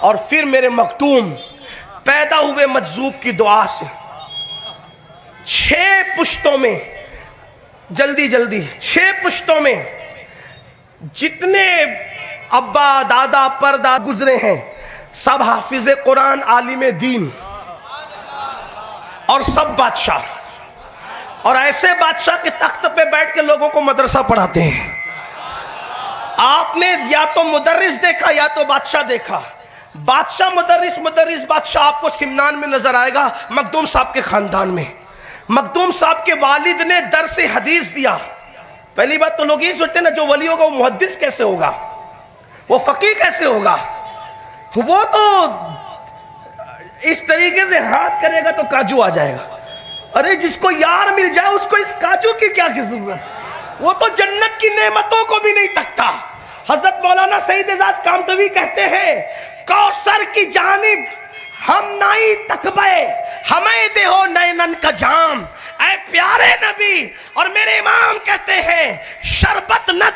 اور پھر میرے مختوم پیدا ہوئے مجذوب کی دعا سے 6 پشتوں میں جلدی 6 پشتوں میں جتنے ابا دادا پردادا گزرے ہیں سب حافظ قرآن، عالم دین اور سب بادشاہ، اور ایسے بادشاہ کے تخت پہ بیٹھ کے لوگوں کو مدرسہ پڑھاتے ہیں۔ آپ نے یا تو مدرس دیکھا یا تو بادشاہ دیکھا۔ بادشاہ مدرس بادشاہ آپ کو سمنان میں نظر آئے گا، مخدوم صاحب کے خاندان میں۔ مخدوم صاحب کے والد نے درس حدیث دیا۔ پہلی بات تو لوگ یہ سوچتے ہیں نا جو ولی ہوگا وہ محدث کیسے ہوگا، وہ فقیہ کیسے ہوگا، وہ تو اس طریقے سے ہاتھ کرے گا تو کاجو آ جائے گا۔ ارے جس کو یار مل جائے اس کو اس کاجو کی کیا ضرورت، وہ تو جنت کی نعمتوں کو بھی نہیں تکتا۔ حضرت مولانا سعید اعجاز کامتوی کہتے ہیں کوثر کی جانب ہم نائی تکبے ہمیں دے ہو نینن کا جام، اے پیارے نبی۔ اور میرے امام کہتے ہیں شربت نہ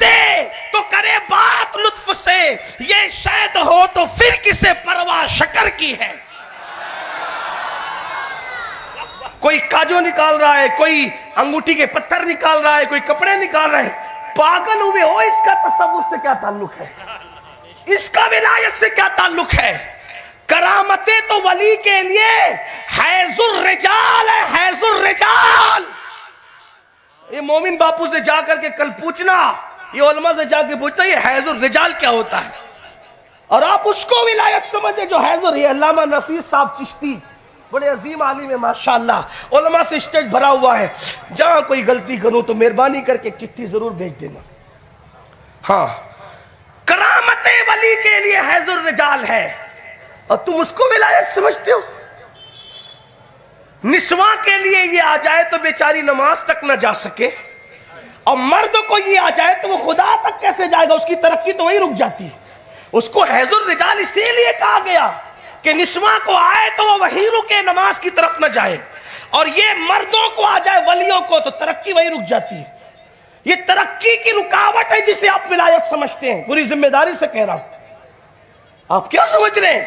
دے تو کرے بات لطف سے، یہ شہد ہو تو پھر کسے پرواہ شکر کی ہے۔ کوئی کاجو نکال رہا ہے، کوئی انگوٹھی کے پتھر نکال رہا ہے، کوئی کپڑے نکال رہا ہے، پاگل ہوئے ہو، اس کا تصوف سے کیا تعلق ہے، اس کا ولایت سے کیا تعلق ہے؟ کرامتیں تو ولی کے لیے حیض الرجال ہے، حیض الرجال۔ یہ مومن باپو سے جا کر کے کل پوچھنا، یہ علماء سے جا کے پوچھنا یہ حیض الرجال کیا ہوتا ہے، اور آپ اس کو ولایت سمجھے جو حیض الرجال۔ علامہ نفیس صاحب چشتی بڑے عظیم عالم ہے ماشاءاللہ، علماء سے اسٹیج بھرا ہوا ہے، جہاں کوئی غلطی کروں تو مہربانی کر کے ایک چٹھی ضرور بھیج دینا۔ ہاں، کرامت ولی کے لیے حیض الرجال ہے، اور تم اس کو ولایت سمجھتے ہو۔ نسواں کے لیے یہ آ جائے تو بیچاری نماز تک نہ جا سکے، اور مرد کو یہ آ جائے تو وہ خدا تک کیسے جائے گا، اس کی ترقی تو وہی رک جاتی ہے۔ اس کو حیض الرجال اسی لیے کہا گیا کہ نسواں کو آئے تو وہ وہی رکے، نماز کی طرف نہ جائے، اور یہ مردوں کو آ جائے ولیوں کو تو ترقی وہی رک جاتی ہے۔ یہ ترقی کی رکاوٹ ہے جسے آپ ولایت سمجھتے ہیں، پوری ذمہ داری سے کہہ رہا ہوں۔ آپ کیا سمجھ رہے ہیں؟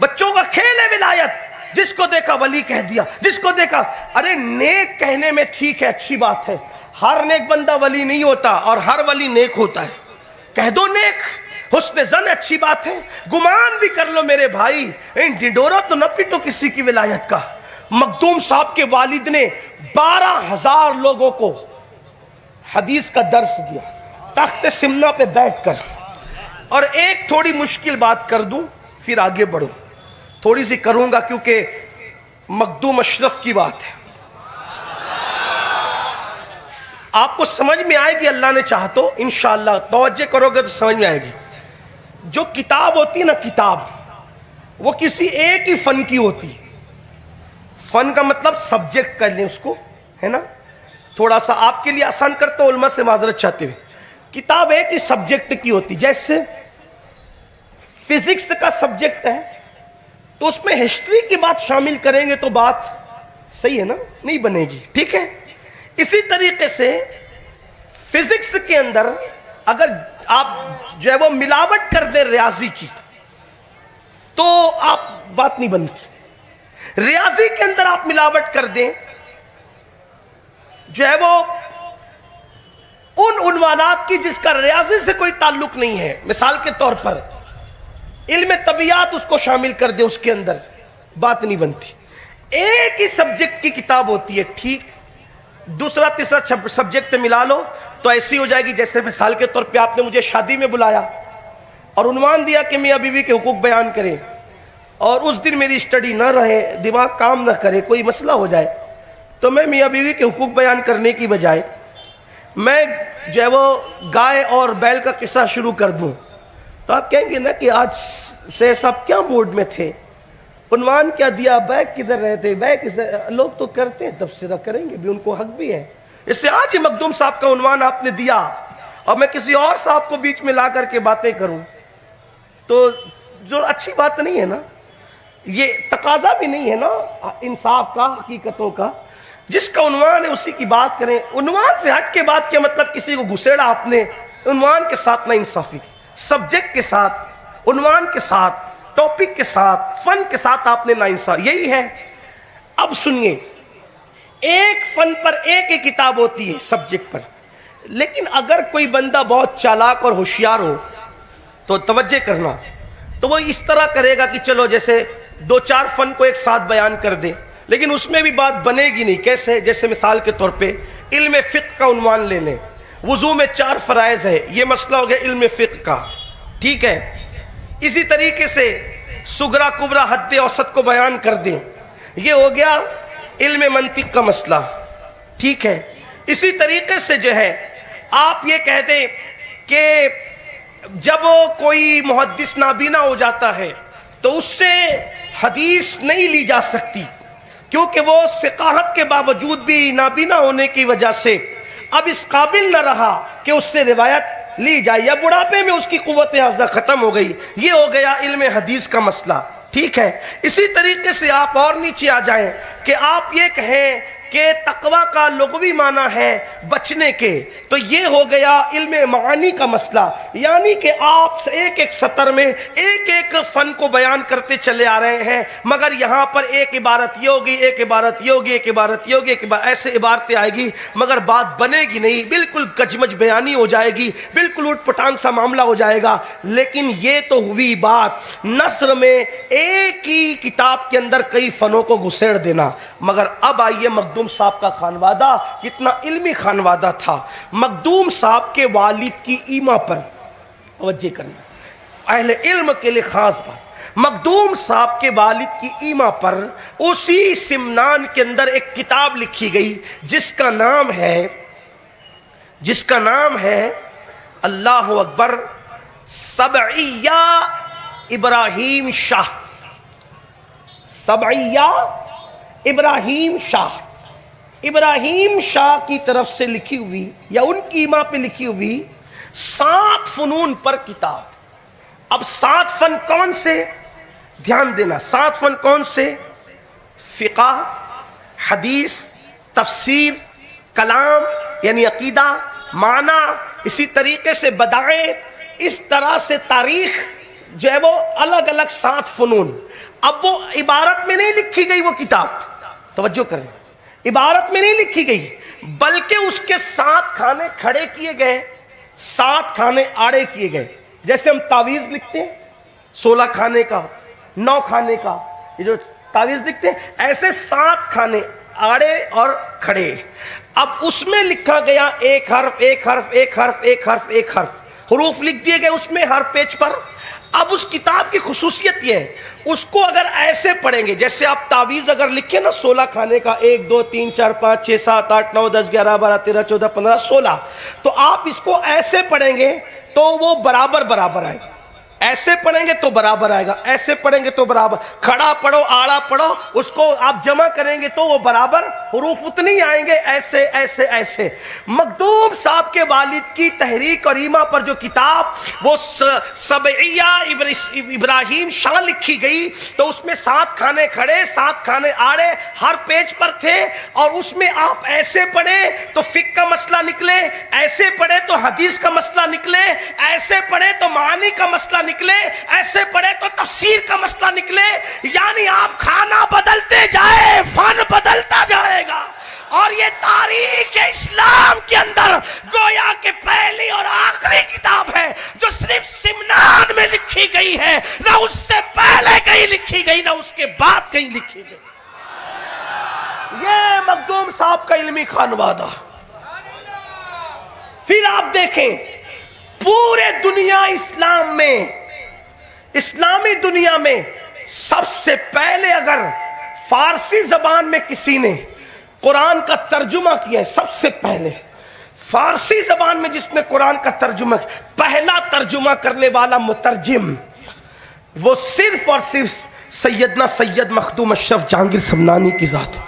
بچوں کا کھیل ہے ولایت، جس کو دیکھا ولی کہہ دیا، جس کو دیکھا۔ ارے نیک کہنے میں ٹھیک ہے، اچھی بات ہے، ہر نیک بندہ ولی نہیں ہوتا اور ہر ولی نیک ہوتا ہے، کہہ دو نیک، حسن زن اچھی بات ہے، گمان بھی کر لو میرے بھائی، ڈنڈورا تو نہ پیٹو کسی کی ولایت کا۔ مخدوم صاحب کے والد نے 12,000 لوگوں کو حدیث کا درس دیا تخت سمنا پہ بیٹھ کر۔ اور ایک تھوڑی مشکل بات کر دوں پھر آگے بڑھوں، تھوڑی سی کروں گا کیونکہ مخدوم اشرف کی بات ہے، آپ کو سمجھ میں آئے گی اللہ نے چاہا تو، انشاءاللہ توجہ کرو گے تو سمجھ میں آئے گی۔ جو کتاب ہوتی نا، کتاب وہ کسی ایک ہی فن کی ہوتی، فن کا مطلب سبجیکٹ کر لیں اس کو، ہے نا، تھوڑا سا آپ کے لیے آسان کرتا ہوں علماء سے معذرت چاہتے ہوئے۔ کتاب ایک ہی سبجیکٹ کی ہوتی، جیسے فزکس کا سبجیکٹ ہے تو اس میں ہسٹری کی بات شامل کریں گے تو بات صحیح ہے نا، نہیں بنے گی، ٹھیک ہے۔ اسی طریقے سے فزکس کے اندر اگر آپ جو ہے وہ ملاوٹ کر دیں ریاضی کی تو آپ بات نہیں بنتی، ریاضی کے اندر آپ ملاوٹ کر دیں جو ہے وہ ان عنوانات کی جس کا ریاضی سے کوئی تعلق نہیں ہے، مثال کے طور پر علم طبیعت اس کو شامل کر دیں اس کے اندر، بات نہیں بنتی۔ ایک ہی سبجیکٹ کی کتاب ہوتی ہے، ٹھیک، دوسرا تیسرا سبجیکٹ ملا لو تو ایسی ہو جائے گی جیسے مثال کے طور پہ آپ نے مجھے شادی میں بلایا اور عنوان دیا کہ میاں بیوی کے حقوق بیان کریں، اور اس دن میری اسٹڈی نہ رہے، دماغ کام نہ کرے، کوئی مسئلہ ہو جائے، تو میں میاں بیوی کے حقوق بیان کرنے کی بجائے میں جو ہے وہ گائے اور بیل کا قصہ شروع کر دوں تو آپ کہیں گے نا کہ آج سے صاحب کیا موڈ میں تھے، عنوان کیا دیا، بیگ کدھر رہے تھے، بیگ لوگ تو کرتے ہیں، تبصرہ کریں گے بھی، ان کو حق بھی ہے۔ اس سے آج ہی مخدوم صاحب کا عنوان آپ نے دیا اور میں کسی اور صاحب کو بیچ میں لا کر کے باتیں کروں تو جو اچھی بات نہیں ہے نا، یہ تقاضا بھی نہیں ہے نا انصاف کا، حقیقتوں کا۔ جس کا عنوان ہے اسی کی بات کریں، عنوان سے ہٹ کے بات کیا مطلب کسی کو گھسیڑا آپ نے، عنوان کے ساتھ نہ انصافی، سبجیکٹ کے ساتھ عنوان کے ساتھ، ٹاپک کے ساتھ، فن کے ساتھ آپ نے ناانصافی، یہی ہے۔ اب سنیے، ایک فن پر ایک ہی کتاب ہوتی ہے سبجیکٹ پر، لیکن اگر کوئی بندہ بہت چالاک اور ہوشیار ہو تو توجہ کرنا، تو وہ اس طرح کرے گا کہ چلو جیسے دو چار فن کو ایک ساتھ بیان کر دے، لیکن اس میں بھی بات بنے گی نہیں۔ کیسے؟ جیسے مثال کے طور پہ علم فقہ کا عنوان لے لیں، وضو میں 4 فرائض ہے، یہ مسئلہ ہو گیا علم فقہ کا، ٹھیک ہے۔ اسی طریقے سے صغرا کبرا حد اوسط کو بیان کر دیں، یہ ہو گیا علم منطق کا مسئلہ، ٹھیک ہے۔ اسی طریقے سے جو ہے آپ یہ کہہ دیں کہ جب کوئی محدث نابینا ہو جاتا ہے تو اس سے حدیث نہیں لی جا سکتی، کیونکہ وہ ثقاہت کے باوجود بھی نابینا ہونے کی وجہ سے اب اس قابل نہ رہا کہ اس سے روایت لی جائے، یا بڑھاپے میں اس کی قوت حافظہ ختم ہو گئی، یہ ہو گیا علم حدیث کا مسئلہ، ٹھیک ہے۔ اسی طریقے سے آپ اور نیچے آ جائیں کہ آپ یہ کہیں کہ تقوی کا لغوی معنی ہے بچنے کے، تو یہ ہو گیا علم معانی کا مسئلہ، یعنی کہ آپ ایک ایک سطر میں ایک ایک فن کو بیان کرتے چلے آ رہے ہیں، مگر یہاں پر ایک عبارت یہ ہوگی، ایک عبارت یہ ہوگی، ایک عبارت یہ ہوگی، ایک ایسے عبارتیں آئے گی، مگر بات بنے گی نہیں، بالکل گجمج بیانی ہو جائے گی، بالکل اوٹ پٹانگ سا معاملہ ہو جائے گا۔ لیکن یہ تو ہوئی بات نثر میں ایک ہی کتاب کے اندر کئی فنوں کو گھسیڑ دینا۔ مگر اب آئیے مخدوم صاحب کا خانوادہ کتنا علمی خانوادہ تھا۔ مخدوم صاحب کے والد کی ایما پر توجہ کرنا، اہل علم کے لیے خاص بات، مخدوم صاحب کے والد کی ایما پر اسی سمنان کے اندر ایک کتاب لکھی گئی جس کا نام ہے اللہ اکبر سبعیہ ابراہیم شاہ، سبعیہ ابراہیم شاہ، ابراہیم شاہ کی طرف سے لکھی ہوئی یا ان کی ایما پہ لکھی ہوئی 7 فنون پر کتاب۔ اب 7 فن کون سے؟ دھیان دینا، 7 فن کون سے؟ فقہ، حدیث، تفسیر، کلام یعنی عقیدہ، معنی، اسی طریقے سے بدائع، اس طرح سے تاریخ، جو ہے وہ الگ الگ 7 فنون۔ اب وہ عبارت میں نہیں لکھی گئی وہ کتاب، توجہ کریں، عبارت میں نہیں لکھی گئی، بلکہ اس کے 7 کھانے کھڑے کیے گئے، 7 کھانے آڑے کیے گئے۔ جیسے ہم تعویذ لکھتے ہیں 16 کھانے کا، 9 کھانے کا، یہ جو تعویذ لکھتے ہیں، ایسے 7 کھانے آڑے اور کھڑے۔ اب اس میں لکھا گیا ایک حرف ایک حرف ایک حرف ایک حرف ایک حرف، حروف لکھ دیے گئے اس میں ہر پیج پر۔ اب اس کتاب کی خصوصیت یہ ہے، اس کو اگر ایسے پڑھیں گے، جیسے آپ تعویذ اگر لکھیں نا 16 کھانے کا، 1 2 3 4 5 6 7 8 9 10 11 12 13 14 15 16، تو آپ اس کو ایسے پڑھیں گے تو وہ برابر برابر آئے گا، ایسے پڑھیں گے تو برابر آئے گا، ایسے پڑھیں گے تو برابر، کھڑا پڑھو آڑا پڑھو، اس کو آپ جمع کریں گے تو وہ برابر حروف اتنی آئیں گے، ایسے ایسے ایسے۔ مخدوم صاحب کے والد کی تحریک اور ایما پر جو کتاب وہ سبعیہ ابراہیم شاہ لکھی گئی، تو اس میں 7 کھانے کھڑے 7 کھانے آڑے ہر پیج پر تھے، اور اس میں آپ ایسے پڑھے تو فقہ کا مسئلہ نکلے، ایسے پڑھے تو حدیث کا مسئلہ نکلے، ایسے پڑھے تو معانی کا مسئلہ نکلے، ایسے پڑھے تو تفسیر کا مسئلہ نکلے، یعنی آپ کھانا بدلتے جائے فن بدلتا جائے گا۔ اور یہ تاریخ اسلام کے اندر گویا کہ پہلی اور آخری کتاب ہے جو صرف سمنان میں لکھی گئی ہے، نہ اس سے پہلے کہیں لکھی گئی نہ اس کے بعد کہیں لکھی گئی۔ یہ مخدوم صاحب کا علمی خانوادہ۔ پھر آپ دیکھیں پورے دنیا اسلام میں، اسلامی دنیا میں سب سے پہلے اگر فارسی زبان میں کسی نے قرآن کا ترجمہ کیا ہے، سب سے پہلے فارسی زبان میں جس نے قرآن کا ترجمہ کیا، پہلا ترجمہ کرنے والا مترجم وہ صرف اور صرف سیدنا سید مخدوم اشرف جہانگیر سمنانی کی ذات۔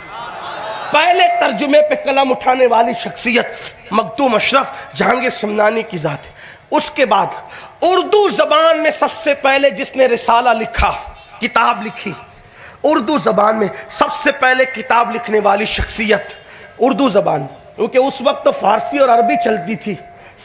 پہلے ترجمے پہ قلم اٹھانے والی شخصیت مخدوم اشرف جہانگیر سمنانی کی ذات۔ اس کے بعد اردو زبان میں سب سے پہلے جس نے رسالہ لکھا، کتاب لکھی اردو زبان میں، سب سے پہلے کتاب لکھنے والی شخصیت اردو زبان، کیونکہ اس وقت تو فارسی اور عربی چلتی تھی،